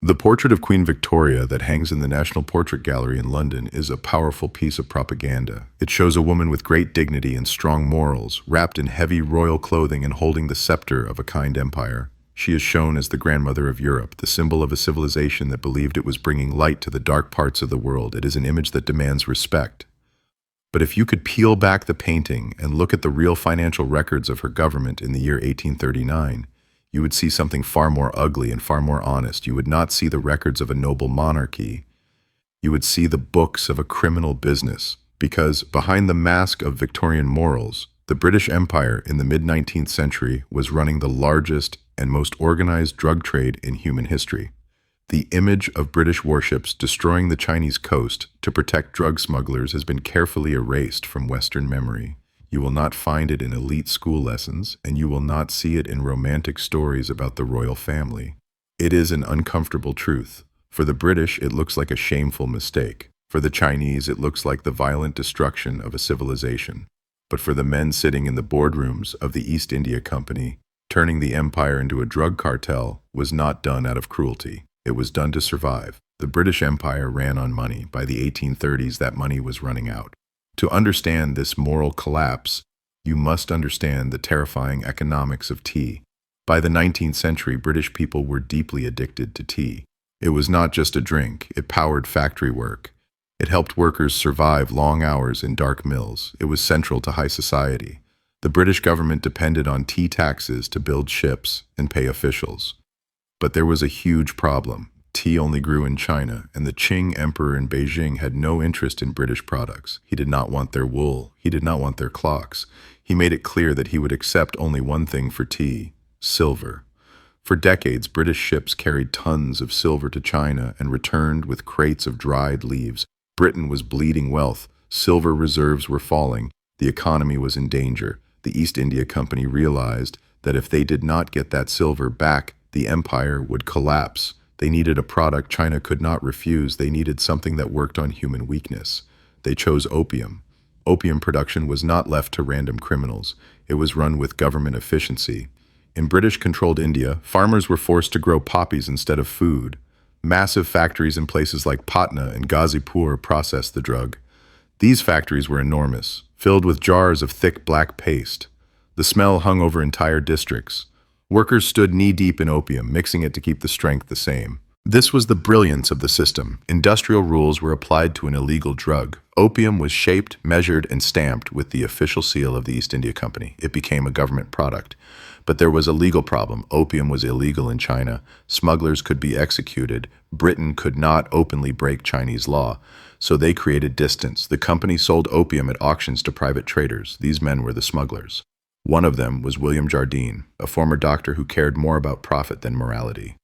The portrait of Queen Victoria that hangs in the National Portrait Gallery in London is a powerful piece of propaganda. It shows a woman with great dignity and strong morals, wrapped in heavy royal clothing and holding the scepter of a kind empire. She is shown as the grandmother of Europe, the symbol of a civilization that believed it was bringing light to the dark parts of the world. It is an image that demands respect. But if you could peel back the painting and look at the real financial records of her government in the year 1839, you would see something far more ugly and far more honest. You would not see the records of a noble monarchy. You would see the books of a criminal business. Because behind the mask of Victorian morals, the British Empire in the mid-19th century was running the largest and most organized drug trade in human history. The image of British warships destroying the Chinese coast to protect drug smugglers has been carefully erased from Western memory. You will not find it in elite school lessons, and you will not see it in romantic stories about the royal family. It is an uncomfortable truth. For the British, it looks like a shameful mistake. For the Chinese, it looks like the violent destruction of a civilization. But for the men sitting in the boardrooms of the East India Company, turning the empire into a drug cartel was not done out of cruelty. It was done to survive. The British Empire ran on money. By the 1830s, that money was running out. To understand this moral collapse, you must understand the terrifying economics of tea. By the 19th century, British people were deeply addicted to tea. It was not just a drink, it powered factory work. It helped workers survive long hours in dark mills. It was central to high society. The British government depended on tea taxes to build ships and pay officials. But there was a huge problem. Tea only grew in China, and the Qing emperor in Beijing had no interest in British products. He did not want their wool. He did not want their clocks. He made it clear that he would accept only one thing for tea: silver. For decades, British ships carried tons of silver to China and returned with crates of dried leaves. Britain was bleeding wealth. Silver reserves were falling. The economy was in danger. The East India Company realized that if they did not get that silver back, the empire would collapse. They needed a product China could not refuse. They needed something that worked on human weakness. They chose opium. Opium production was not left to random criminals. It was run with government efficiency. In British-controlled India, farmers were forced to grow poppies instead of food. Massive factories in places like Patna and Ghazipur processed the drug. These factories were enormous, filled with jars of thick black paste. The smell hung over entire districts. Workers stood knee-deep in opium, mixing it to keep the strength the same. This was the brilliance of the system. Industrial rules were applied to an illegal drug. Opium was shaped, measured, and stamped with the official seal of the East India Company. It became a government product. But there was a legal problem. Opium was illegal in China. Smugglers could be executed. Britain could not openly break Chinese law. So they created distance. The company sold opium at auctions to private traders. These men were the smugglers. One of them was William Jardine, a former doctor who cared more about profit than morality.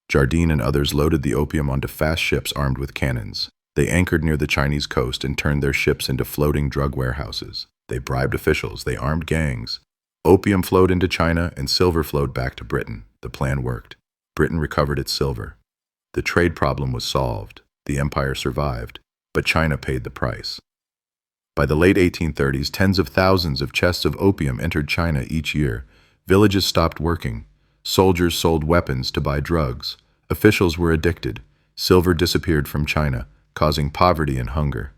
Jardine and others loaded the opium onto fast ships armed with cannons. They anchored near the Chinese coast and turned their ships into floating drug warehouses. They bribed officials. They armed gangs. Opium flowed into China and silver flowed back to Britain. The plan worked. Britain recovered its silver. The trade problem was solved. The empire survived, but China paid the price. By the late 1830s, tens of thousands of chests of opium entered China each year. Villages stopped working. Soldiers sold weapons to buy drugs. Officials were addicted. Silver disappeared from China, causing poverty and hunger.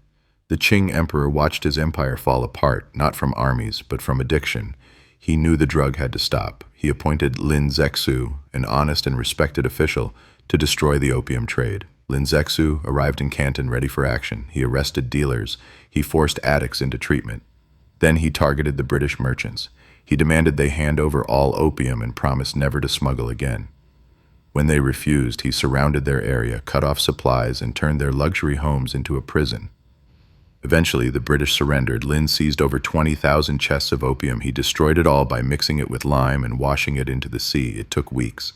The Qing emperor watched his empire fall apart, not from armies, but from addiction. He knew the drug had to stop. He appointed Lin Zexu, an honest and respected official, to destroy the opium trade. Lin Zexu arrived in Canton ready for action. He arrested dealers. He forced addicts into treatment. Then he targeted the British merchants. He demanded they hand over all opium and promised never to smuggle again. When they refused, he surrounded their area, cut off supplies, and turned their luxury homes into a prison. Eventually, the British surrendered. Lin seized over 20,000 chests of opium. He destroyed it all by mixing it with lime and washing it into the sea. It took weeks.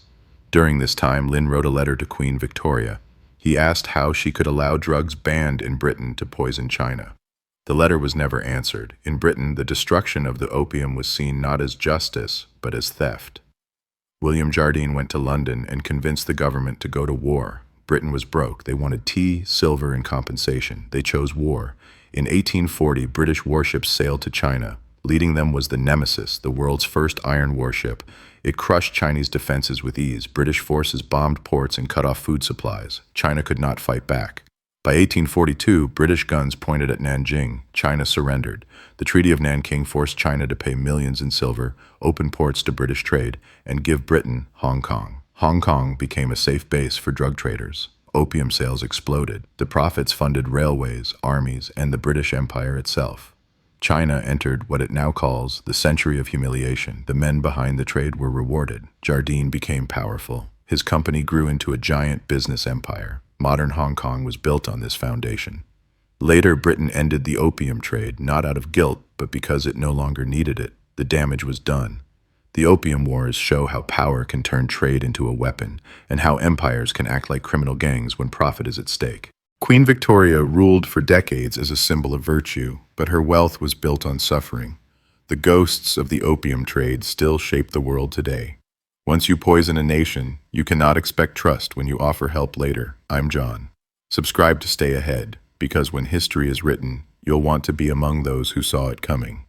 During this time, Lin wrote a letter to Queen Victoria. He asked how she could allow drugs banned in Britain to poison China. The letter was never answered. In Britain, the destruction of the opium was seen not as justice, but as theft. William Jardine went to London and convinced the government to go to war. Britain was broke. They wanted tea, silver, and compensation. They chose war. In 1840, British warships sailed to China. Leading them was the Nemesis, the world's first iron warship. It crushed Chinese defenses with ease. British forces bombed ports and cut off food supplies. China could not fight back. By 1842, British guns pointed at Nanjing. China surrendered. The Treaty of Nanking forced China to pay millions in silver, open ports to British trade, and give Britain Hong Kong. Hong Kong became a safe base for drug traders. Opium sales exploded. The profits funded railways, armies, and the British Empire itself. China entered what it now calls the century of humiliation. The men behind the trade were rewarded. Jardine became powerful. His company grew into a giant business empire. Modern Hong Kong was built on this foundation. Later, Britain ended the opium trade, not out of guilt, but because it no longer needed it. The damage was done. The Opium Wars show how power can turn trade into a weapon, and how empires can act like criminal gangs when profit is at stake. Queen Victoria ruled for decades as a symbol of virtue, but her wealth was built on suffering. The ghosts of the opium trade still shape the world today. Once you poison a nation, you cannot expect trust when you offer help later. I'm John. Subscribe to stay ahead, because when history is written, you'll want to be among those who saw it coming.